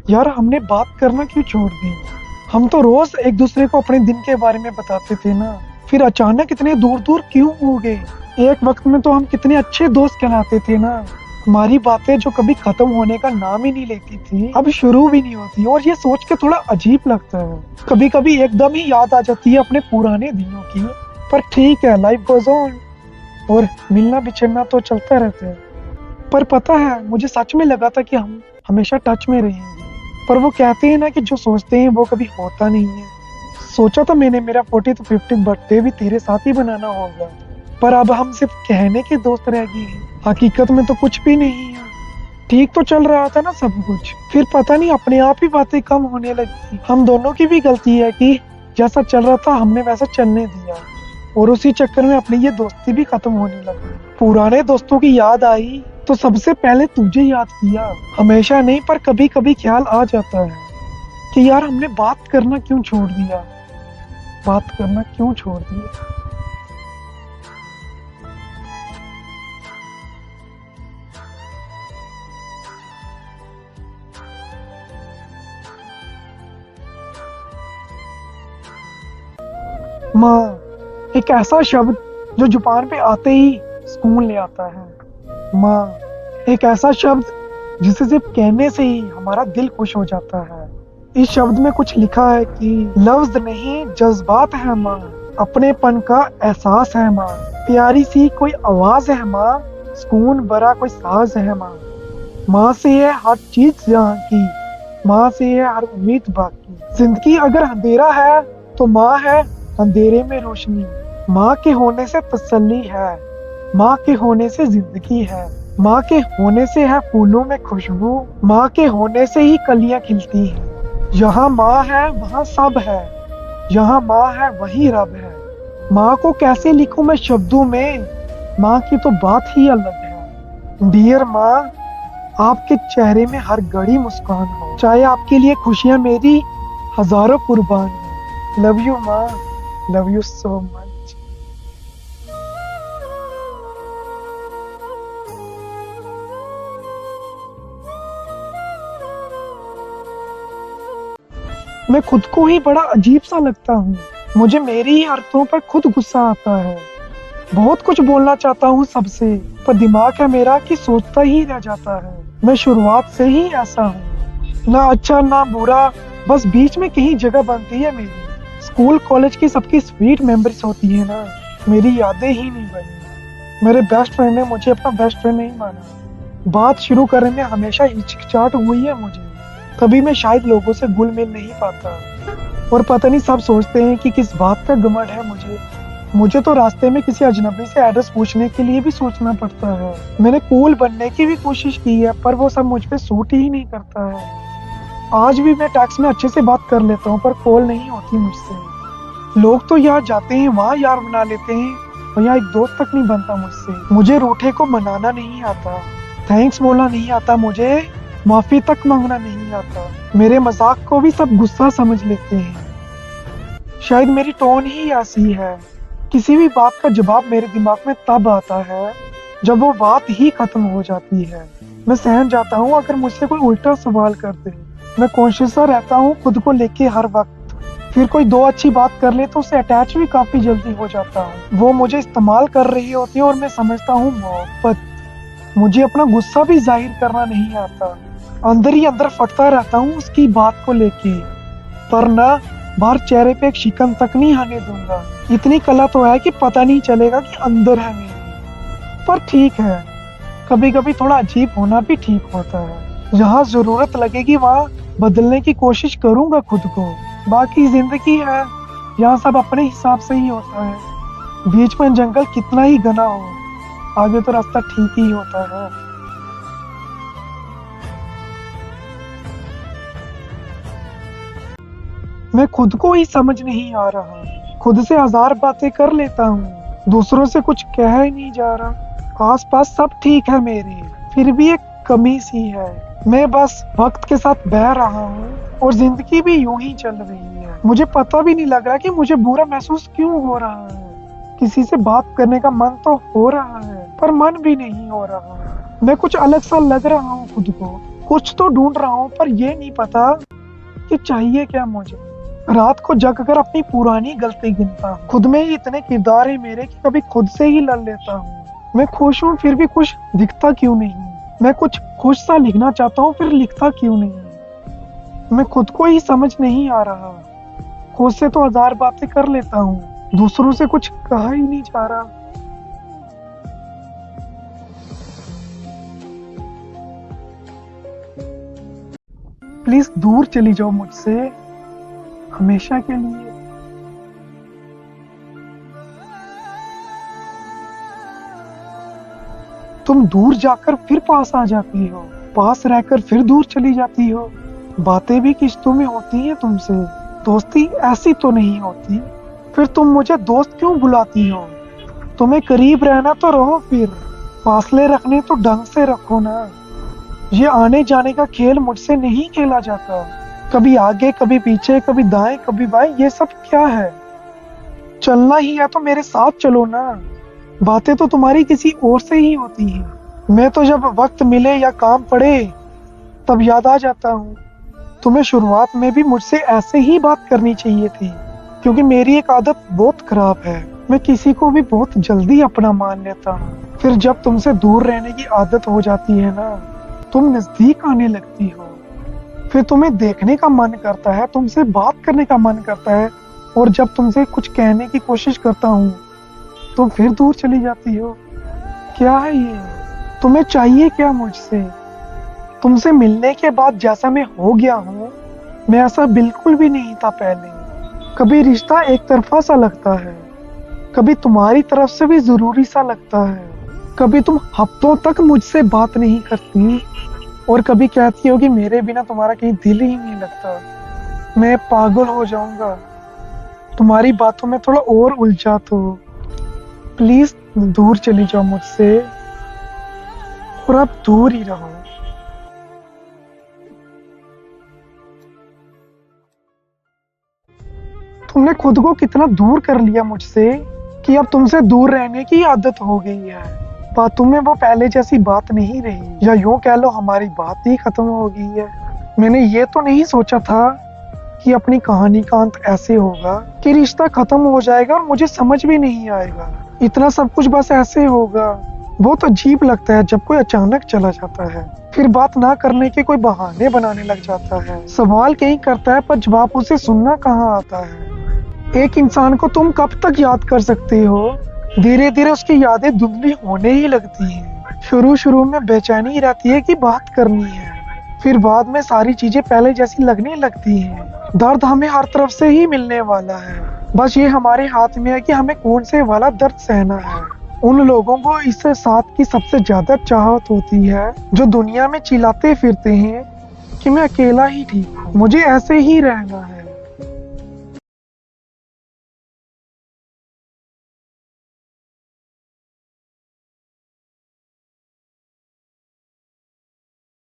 यार हमने बात करना क्यों छोड़ दी? हम तो रोज एक दूसरे को अपने दिन के बारे में बताते थे ना, फिर अचानक इतने दूर दूर क्यों हो गए? एक वक्त में तो हम कितने अच्छे दोस्त कहलाते थे ना। हमारी बातें जो कभी खत्म होने का नाम ही नहीं लेती थी, अब शुरू भी नहीं होती, और ये सोच के थोड़ा अजीब लगता है। कभी कभी एकदम ही याद आ जाती है अपने पुराने दिनों की। पर ठीक है, लाइफ गोज ऑन, और मिलना बिछड़ना तो चलता रहता है। पर पता है, मुझे सच में लगा था कि हम हमेशा टच में रहेंगे, पर वो कहते हैं ना कि जो सोचते हैं वो कभी होता नहीं है। सोचा था मैंने मेरा 40th 50th बर्थडे भी तेरे साथ ही बनाना होगा, पर अब हम सिर्फ कहने के दोस्त रह गए हैं। हकीकत में तो कुछ भी नहीं है। ठीक तो चल रहा था ना सब कुछ, फिर पता नहीं अपने आप ही बातें कम होने लगी। हम दोनों की भी गलती है कि जैसा चल रहा था हमने वैसा चलने दिया, और उसी चक्कर में अपनी ये दोस्ती भी खत्म होने लगी। पुराने दोस्तों की याद आई तो सबसे पहले तुझे याद किया। हमेशा नहीं, पर कभी कभी ख्याल आ जाता है कि यार हमने बात करना क्यों छोड़ दिया, बात करना क्यों छोड़ दिया। माँ, एक ऐसा शब्द जो जुबान पे आते ही सुकून ले आता है। माँ, एक ऐसा शब्द जिसे सिर्फ कहने से ही हमारा दिल खुश हो जाता है। इस शब्द में कुछ लिखा है कि लफ्ज नहीं जज्बात है माँ, अपनेपन का एहसास है माँ, प्यारी सी कोई आवाज है माँ, सुकून भरा कोई साज है माँ। माँ से है हर चीज यहाँ की, माँ से है हर उम्मीद बाकी। जिंदगी अगर अंधेरा है तो माँ है अंधेरे में रोशनी। माँ के होने से तसल्ली है, माँ के होने से जिंदगी है, माँ के होने से है फूलों में खुशबू, माँ के होने से ही कलियां खिलती हैं। यहाँ माँ है वहाँ सब है, यहाँ माँ है वही रब है। माँ को कैसे लिखूं मैं शब्दों में, माँ की तो बात ही अलग है। डियर माँ, आपके चेहरे में हर घड़ी मुस्कान हो, चाहे आपके लिए खुशियाँ मेरी हजारों कुर्बान हो। लव यू माँ, लव यू सो मच। मैं खुद को ही बड़ा अजीब सा लगता हूँ। मुझे मेरी ही हरकतों पर खुद गुस्सा आता है। बहुत कुछ बोलना चाहता हूँ सबसे, पर दिमाग है मेरा कि सोचता ही रह जाता है। मैं शुरुआत से ही ऐसा हूँ, ना अच्छा ना बुरा, बस बीच में कहीं जगह बनती है मेरी। स्कूल कॉलेज की सबकी स्वीट मेमोरीज होती है ना, मेरी यादें ही नहीं बनी। मेरे बेस्ट फ्रेंड ने मुझे अपना बेस्ट फ्रेंड नहीं माना। बात शुरू करने में हमेशा हिचकिचाहट हुई है मुझे, तभी मैं शायद लोगों से घुल मिल नहीं पाता। और पता नहीं सब सोचते हैं कि किस बात का घमंड है मुझे तो रास्ते में किसी अजनबी से एड्रेस पूछने के लिए भी सोचना पड़ता है। मैंने कूल बनने की भी कोशिश की है, पर वो सब मुझ पे सूट ही नहीं करता है। आज भी मैं टैक्स में अच्छे से बात कर लेता हूँ, पर कॉल नहीं होती मुझसे। लोग तो यहाँ जाते हैं वहाँ यार बना लेते हैं, और यहाँ एक दोस्त तक नहीं बनता मुझसे। मुझे रूठे को मनाना नहीं आता, थैंक्स बोलना नहीं आता, मुझे माफी तक मांगना नहीं आता। मेरे मजाक को भी सब गुस्सा समझ लेते हैं। शायद मेरी टोन ही ऐसी है। किसी भी बात का जवाब मेरे दिमाग में तब आता है जब वो बात ही खत्म हो जाती है। मैं सहम जाता हूँ अगर मुझसे कोई उल्टा सवाल कर दे। मैं कॉन्शियस रहता हूँ खुद को लेके हर वक्त। फिर कोई दो अच्छी बात कर ले तो उससे अटैच भी काफी जल्दी हो जाता हूँ। वो मुझे इस्तेमाल कर रही होती है और मैं समझता हूँ मोहब्बत। मुझे अपना गुस्सा भी जाहिर करना नहीं आता, अंदर ही अंदर फटता रहता हूँ उसकी बात को लेके, पर ना बाहर चेहरे पे एक शिकन तक नहीं आने दूंगा। इतनी कला तो है कि पता नहीं चलेगा कि अंदर है मेरी। पर ठीक है, कभी कभी थोड़ा अजीब होना भी ठीक होता है। जहाँ जरूरत लगेगी वहाँ बदलने की कोशिश करूंगा खुद को। बाकी जिंदगी है, यहाँ सब अपने हिसाब से ही होता है। बीच में जंगल कितना ही घना हो, आगे तो रास्ता ठीक ही होता है। मैं खुद को ही समझ नहीं आ रहा। खुद से हजार बातें कर लेता हूँ, दूसरों से कुछ कह ही नहीं जा रहा। आसपास सब ठीक है मेरे, फिर भी एक कमी सी है। मैं बस वक्त के साथ बह रहा हूँ और जिंदगी भी यूं ही चल रही है। मुझे पता भी नहीं लग रहा कि मुझे बुरा महसूस क्यों हो रहा है। किसी से बात करने का मन तो हो रहा है, पर मन भी नहीं हो रहा है। मैं कुछ अलग सा लग रहा हूँ खुद को, कुछ तो ढूंढ रहा हूँ पर ये नहीं पता कि चाहिए क्या मुझे। रात को जग कर अपनी पुरानी गलती गिनता हूँ। खुद में ही इतने किरदार है मेरे कि कभी खुद से ही लड़ लेता हूँ। मैं खुश हूँ फिर भी कुछ दिखता क्यों नहीं। मैं कुछ खुश सा लिखना चाहता हूँ फिर लिखता क्यों नहीं। मैं खुद को ही समझ नहीं आ रहा। खुद से तो हजार बातें कर लेता हूँ, दूसरों से कुछ कहा ही नहीं जा रहा। प्लीज दूर चली जाओ मुझसे हमेशा के लिए। तुम दूर जाकर फिर पास आ जाती हो, पास रहकर फिर दूर चली जाती हो। बातें भी किश्तों में होती हैं तुमसे, दोस्ती ऐसी तो नहीं होती। फिर तुम मुझे दोस्त क्यों बुलाती हो। तुम्हें करीब रहना तो रहो, फिर फासले रखने तो ढंग से रखो ना। ये आने जाने का खेल मुझसे नहीं खेला जाता। कभी आगे कभी पीछे, कभी दाएं कभी बाएं, ये सब क्या है। चलना ही है तो मेरे साथ चलो ना। बातें तो तुम्हारी किसी और से ही होती हैं। मैं तो जब वक्त मिले या काम पड़े तब याद आ जाता हूँ। तुम्हें शुरुआत में भी मुझसे ऐसे ही बात करनी चाहिए थी, क्योंकि मेरी एक आदत बहुत खराब है। मैं किसी को भी बहुत जल्दी अपना मान लेता हूँ। फिर जब तुमसे दूर रहने की आदत हो जाती है ना, तुम नजदीक आने लगती हो। फिर तुम्हें देखने का मन करता है, तुमसे बात करने का मन करता है, और जब तुमसे कुछ कहने की कोशिश करता हूँ तुम फिर दूर चली जाती हो। क्या है ये। तुम्हें चाहिए क्या मुझसे। तुमसे मिलने के बाद जैसा मैं हो गया हूँ, मैं ऐसा बिल्कुल भी नहीं था पहले। कभी रिश्ता एक तरफा सा लगता है, कभी तुम्हारी तरफ से भी जरूरी सा लगता है। कभी तुम हफ्तों तक मुझसे बात नहीं करती, और कभी कहती हो कि मेरे बिना तुम्हारा कहीं दिल ही नहीं लगता। मैं पागल हो जाऊंगा तुम्हारी बातों में थोड़ा और उलझा तो। प्लीज दूर चली जाओ मुझसे, और अब दूर ही रहो। तुमने खुद को कितना दूर कर लिया मुझसे कि अब तुमसे दूर रहने की आदत हो गई है। बातों में वो पहले जैसी बात नहीं रही, या यूं कह लो हमारी बात ही खत्म हो गई है। मैंने ये तो नहीं सोचा था कि अपनी कहानी का अंत ऐसे होगा कि रिश्ता खत्म हो जाएगा और मुझे समझ भी नहीं आएगा। इतना सब कुछ बस ऐसे होगा। बहुत अजीब लगता है जब कोई अचानक चला जाता है, फिर बात ना करने के कोई बहाने बनाने लग जाता है। सवाल कहीं करता है पर जवाब उसे सुनना कहाँ आता है। एक इंसान को तुम कब तक याद कर सकते हो। धीरे धीरे उसकी यादें धुंधली होने ही लगती हैं। शुरू में बेचैनी रहती है कि बात करनी है, फिर बाद में सारी चीजें पहले जैसी लगने लगती हैं। दर्द हमें हर तरफ से ही मिलने वाला है, बस ये हमारे हाथ में है कि हमें कौन से वाला दर्द सहना है। उन लोगों को इस साथ की सबसे ज्यादा चाहत होती है जो दुनिया में चिल्लाते फिरते हैं कि मैं अकेला ही ठीक हूँ, मुझे ऐसे ही रहना है।